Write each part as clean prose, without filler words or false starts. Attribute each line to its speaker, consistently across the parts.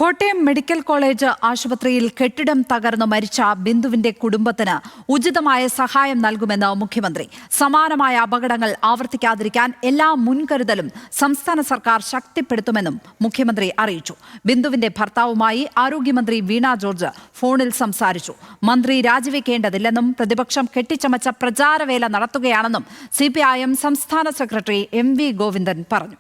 Speaker 1: Kottayam medical college ആശുപത്രിയിൽ കെട്ടിടം തകർന്നു മരിച്ച ബിന്ദുവിന്റെ കുടുംബത്തിന് ഉചിതമായ സഹായം നൽകുമെന്ന് മുഖ്യമന്ത്രി. സമാനമായ അപകടങ്ങൾ ആവർത്തിക്കാതിരിക്കാൻ എല്ലാ മുൻകരുതലും സംസ്ഥാന സർക്കാർ ശക്തിപ്പെടുത്തുമെന്നും മുഖ്യമന്ത്രി അറിയിച്ചു. ബിന്ദുവിന്റെ ഭർത്താവുമായി ആരോഗ്യമന്ത്രി വീണ ജോർജ് ഫോണിൽ സംസാരിച്ചു. മന്ത്രി രാജിവെക്കേണ്ടതില്ലെന്നും പ്രതിപക്ഷം കെട്ടിച്ചമച്ച പ്രചാരവേല നടത്തുകയാണെന്നും CPIM സംസ്ഥാന സെക്രട്ടറി MV ഗോവിന്ദൻ പറഞ്ഞു.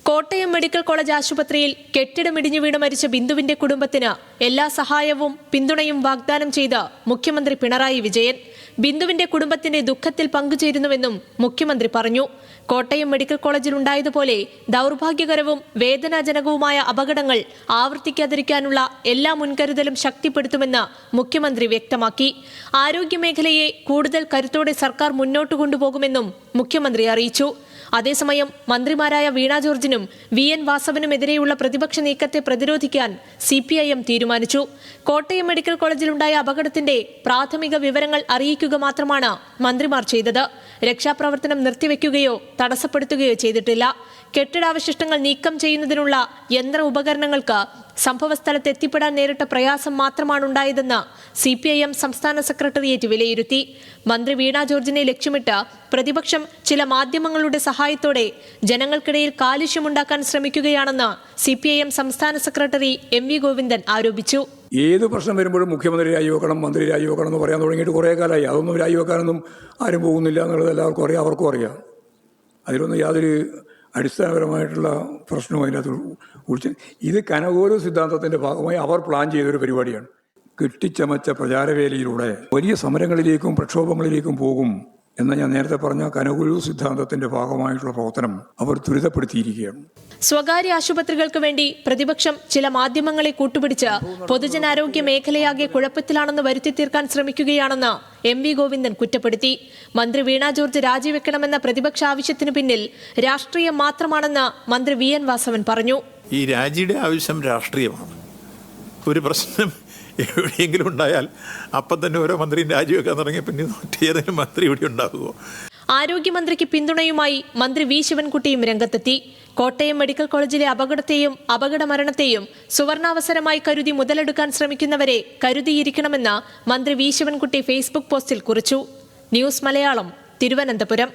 Speaker 2: കോട്ടയം മെഡിക്കൽ കോളേജ് ആശുപത്രിയിൽ കെട്ടിടമിടിഞ്ഞു വീണ് മരിച്ച ബിന്ദുവിന്റെ കുടുംബത്തിന് എല്ലാ സഹായവും പിന്തുണയും വാഗ്ദാനം ചെയ്ത് മുഖ്യമന്ത്രി പിണറായി വിജയൻ. ബിന്ദുവിന്റെ കുടുംബത്തിന്റെ ദുഃഖത്തിൽ പങ്കുചേരുന്നുവെന്നും മുഖ്യമന്ത്രി പറഞ്ഞു. കോട്ടയം മെഡിക്കൽ കോളേജിൽ ഉണ്ടായതുപോലെ ദൗർഭാഗ്യകരവും വേദനാജനകവുമായ അപകടങ്ങൾ ആവർത്തിക്കാതിരിക്കാനുള്ള എല്ലാ മുൻകരുതലും ശക്തിപ്പെടുത്തുമെന്ന് മുഖ്യമന്ത്രി വ്യക്തമാക്കി. ആരോഗ്യമേഖലയെ കൂടുതൽ കരുത്തോടെ സർക്കാർ മുന്നോട്ട് കൊണ്ടുപോകുമെന്നും മുഖ്യമന്ത്രി അറിയിച്ചു. അതേസമയം മന്ത്രിമാരായ വീണ ജോർജിനും VN വാസവനുമെതിരെയുള്ള പ്രതിപക്ഷ നീക്കത്തെ പ്രതിരോധിക്കാൻ CPIM തീരുമാനിച്ചു. കോട്ടയം മെഡിക്കൽ കോളേജിലുണ്ടായ അപകടത്തിന്റെ പ്രാഥമിക വിവരങ്ങൾ അറിയിക്കുക മാത്രമാണ് മന്ത്രിമാർ ചെയ്തത്. രക്ഷാപ്രവർത്തനം നിർത്തിവെക്കുകയോ തടസ്സപ്പെടുത്തുകയോ ചെയ്തിട്ടില്ല. കെട്ടിടാവശിഷ്ടങ്ങൾ നീക്കം ചെയ്യുന്നതിനുള്ള യന്ത്ര ഉപകരണങ്ങൾക്ക് സംഭവസ്ഥലത്ത് എത്തിപ്പെടാൻ നേരിട്ട പ്രയാസം മാത്രമാണുണ്ടായതെന്ന് CPIM സംസ്ഥാന സെക്രട്ടേറിയറ്റ് വിലയിരുത്തി. മന്ത്രി വീണ ജോർജിനെ ലക്ഷ്യമിട്ട് പ്രതിപക്ഷം ചില മാധ്യമങ്ങളുടെ സഹായത്തോടെ ജനങ്ങൾക്കിടയിൽ കാലുഷ്യമുണ്ടാക്കാൻ ശ്രമിക്കുകയാണെന്ന് CPIM സംസ്ഥാന സെക്രട്ടറി MV ഗോവിന്ദൻ ആരോപിച്ചു.
Speaker 3: ഏത് പ്രശ്നം വരുമ്പോഴും മുഖ്യമന്ത്രി രാജിവെക്കണം, മന്ത്രി രാജിവെക്കണം എന്ന് പറയാൻ തുടങ്ങിയിട്ട് കുറേ കാലമായി. അതൊന്നും രാജിവെക്കാനൊന്നും ആരും പോകുന്നില്ല എന്നുള്ളത് എല്ലാവർക്കും അറിയാം, അവർക്കും അറിയാം. അതിലൊന്നും യാതൊരു അടിസ്ഥാനപരമായിട്ടുള്ള പ്രശ്നവും അതിനകത്ത് വിളിച്ചു. ഇത് കനകോലു സിദ്ധാന്തത്തിൻ്റെ ഭാഗമായി അവർ പ്ലാൻ ചെയ്തൊരു പരിപാടിയാണ്. കെട്ടിച്ചമച്ച പ്രചാരവേലയിലൂടെ വലിയ സമരങ്ങളിലേക്കും പ്രക്ഷോഭങ്ങളിലേക്കും പോകും എന്ന് ഞാൻ നേരത്തെ പറഞ്ഞ കനകോലു സിദ്ധാന്തത്തിന്റെ ഭാഗമായിട്ടുള്ള പ്രവർത്തനം അവർ ത്വരിതപ്പെടുത്തിയിരിക്കുകയാണ്.
Speaker 2: സ്വകാര്യ ആശുപത്രികൾക്ക് വേണ്ടി പ്രതിപക്ഷം ചില മാധ്യമങ്ങളെ കൂട്ടുപിടിച്ച് പൊതുജനാരോഗ്യ മേഖലയാകെ കുഴപ്പത്തിലാണെന്ന് വരുത്തി തീർക്കാൻ ശ്രമിക്കുകയാണെന്ന് MV ഗോവിന്ദൻ കുറ്റപ്പെടുത്തി. മന്ത്രി വീണ ജോർജ് രാജിവെക്കണമെന്ന പ്രതിപക്ഷ ആവശ്യത്തിന് പിന്നിൽ രാഷ്ട്രീയം മാത്രമാണെന്ന് മന്ത്രി VN വാസവൻ പറഞ്ഞു.
Speaker 4: ഈ രാജിയുടെ ആവശ്യം രാഷ്ട്രീയമാണ്. ഒരു പ്രശ്നം എവിടെയെങ്കിലും ഉണ്ടായാൽ അപ്പം തന്നെ ഓരോ മന്ത്രിയും രാജിവെക്കാൻ തുടങ്ങിയ പിന്നെ ഏതെങ്കിലും മന്ത്രി ഇവിടെ ഉണ്ടാകുമോ?
Speaker 2: ആരോഗ്യമന്ത്രിക്ക് പിന്തുണയുമായി മന്ത്രി V ശിവൻകുട്ടിയും രംഗത്തെത്തി. കോട്ടയം മെഡിക്കൽ കോളേജിലെ അപകടത്തെയും അപകടമരണത്തെയും സുവർണാവസരമായി കരുതി മുതലെടുക്കാൻ ശ്രമിക്കുന്നവരെ കരുതിയിരിക്കണമെന്ന് മന്ത്രി V ശിവൻകുട്ടി ഫേസ്ബുക്ക് പോസ്റ്റിൽ കുറിച്ചു. ന്യൂസ് മലയാളം, തിരുവനന്തപുരം.